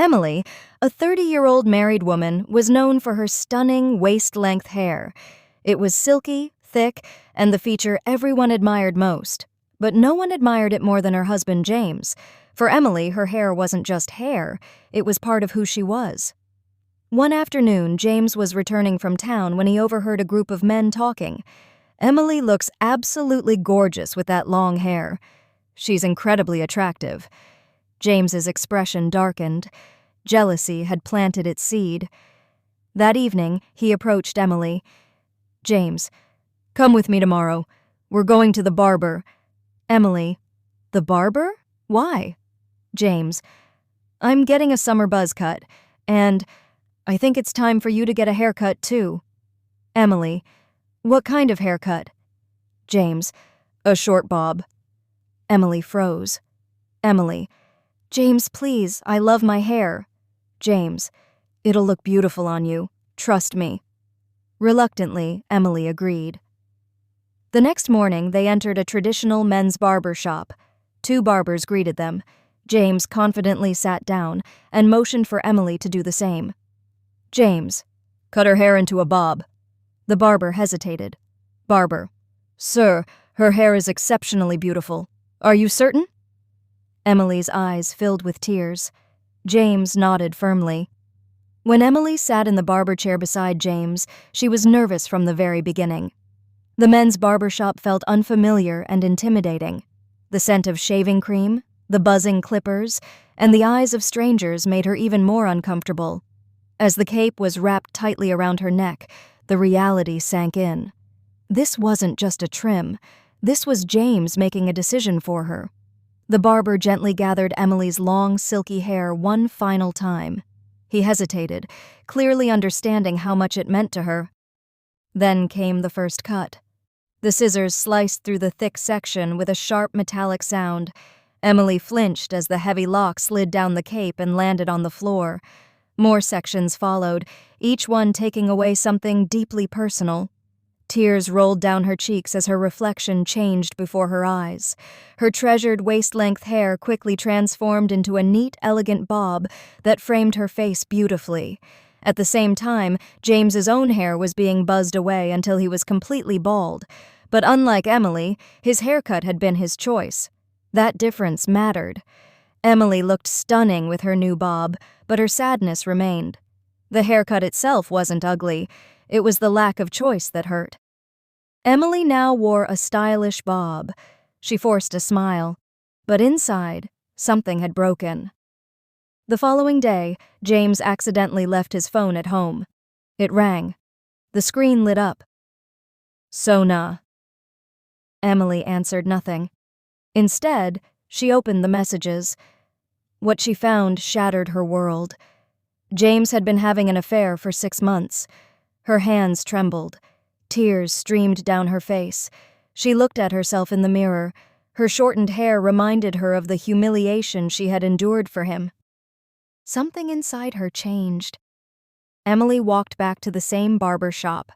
Emily, a 30-year-old married woman, was known for her stunning waist-length hair. It was silky, thick, and the feature everyone admired most. But no one admired it more than her husband, James. For Emily, her hair wasn't just hair, it was part of who she was. One afternoon, James was returning from town when he overheard a group of men talking. "Emily looks absolutely gorgeous with that long hair. She's incredibly attractive." James's expression darkened. Jealousy had planted its seed. That evening, he approached Emily. "James, come with me tomorrow. We're going to the barber." Emily, "The barber? Why?" James, "I'm getting a summer buzz cut, and I think it's time for you to get a haircut too." Emily, "What kind of haircut?" James, "A short bob." Emily froze. Emily, "James, please, I love my hair." James, "It'll look beautiful on you. Trust me." Reluctantly, Emily agreed. The next morning, they entered a traditional men's barber shop. 2 barbers greeted them. James confidently sat down and motioned for Emily to do the same. James, "Cut her hair into a bob." The barber hesitated. Barber, "Sir, her hair is exceptionally beautiful. Are you certain?" Emily's eyes filled with tears. James nodded firmly. When Emily sat in the barber chair beside James, she was nervous from the very beginning. The men's barber shop felt unfamiliar and intimidating. The scent of shaving cream, the buzzing clippers, and the eyes of strangers made her even more uncomfortable. As the cape was wrapped tightly around her neck, the reality sank in. This wasn't just a trim. This was James making a decision for her. The barber gently gathered Emily's long, silky hair one final time. He hesitated, clearly understanding how much it meant to her. Then came the first cut. The scissors sliced through the thick section with a sharp metallic sound. Emily flinched as the heavy lock slid down the cape and landed on the floor. More sections followed, each one taking away something deeply personal. Tears rolled down her cheeks as her reflection changed before her eyes. Her treasured waist-length hair quickly transformed into a neat, elegant bob that framed her face beautifully. At the same time, James's own hair was being buzzed away until he was completely bald. But unlike Emily, his haircut had been his choice. That difference mattered. Emily looked stunning with her new bob, but her sadness remained. The haircut itself wasn't ugly. It was the lack of choice that hurt. Emily now wore a stylish bob. She forced a smile, but inside, something had broken. The following day, James accidentally left his phone at home. It rang. The screen lit up. "Sona." Emily answered nothing. Instead, she opened the messages. What she found shattered her world. James had been having an affair for 6 months. Her hands trembled. Tears streamed down her face. She looked at herself in the mirror. Her shortened hair reminded her of the humiliation she had endured for him. Something inside her changed. Emily walked back to the same barber shop.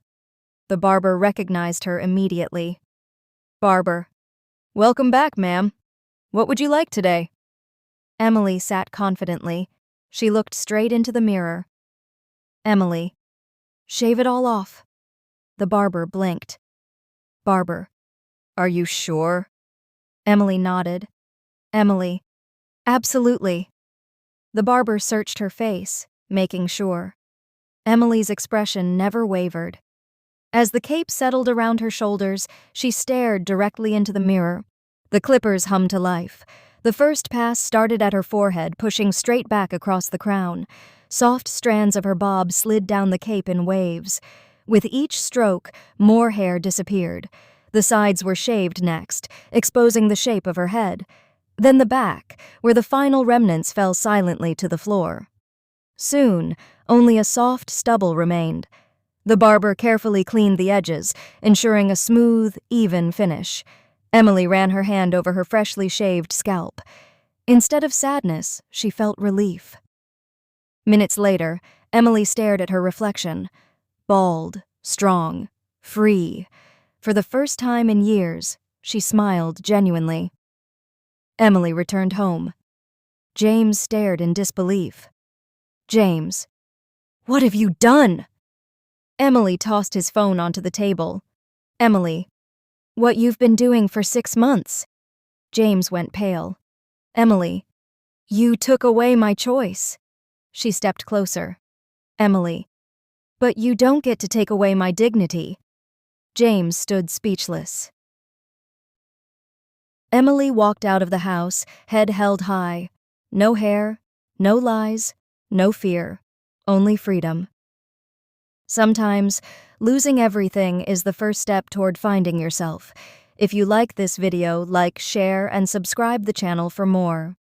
The barber recognized her immediately. Barber, "Welcome back, ma'am. What would you like today?" Emily sat confidently. She looked straight into the mirror. Emily, "Shave it all off." The barber blinked. Barber, "Are you sure?" Emily nodded. Emily, "Absolutely." The barber searched her face, making sure. Emily's expression never wavered. As the cape settled around her shoulders, she stared directly into the mirror. The clippers hummed to life. The first pass started at her forehead, pushing straight back across the crown. Soft strands of her bob slid down the cape in waves. With each stroke, more hair disappeared. The sides were shaved next, exposing the shape of her head. Then the back, where the final remnants fell silently to the floor. Soon, only a soft stubble remained. The barber carefully cleaned the edges, ensuring a smooth, even finish. Emily ran her hand over her freshly shaved scalp. Instead of sadness, she felt relief. Minutes later, Emily stared at her reflection. Bald, strong, free. For the first time in years, she smiled genuinely. Emily returned home. James stared in disbelief. James. What have you done? Emily tossed his phone onto the table. Emily. What you've been doing for 6 months. James went pale. Emily. You took away my choice. She stepped closer. Emily. But you don't get to take away my dignity. James stood speechless. Emily walked out of the house, head held high. No hair, no lies, no fear, only freedom. Sometimes, losing everything is the first step toward finding yourself. If you like this video, like, share, and subscribe the channel for more.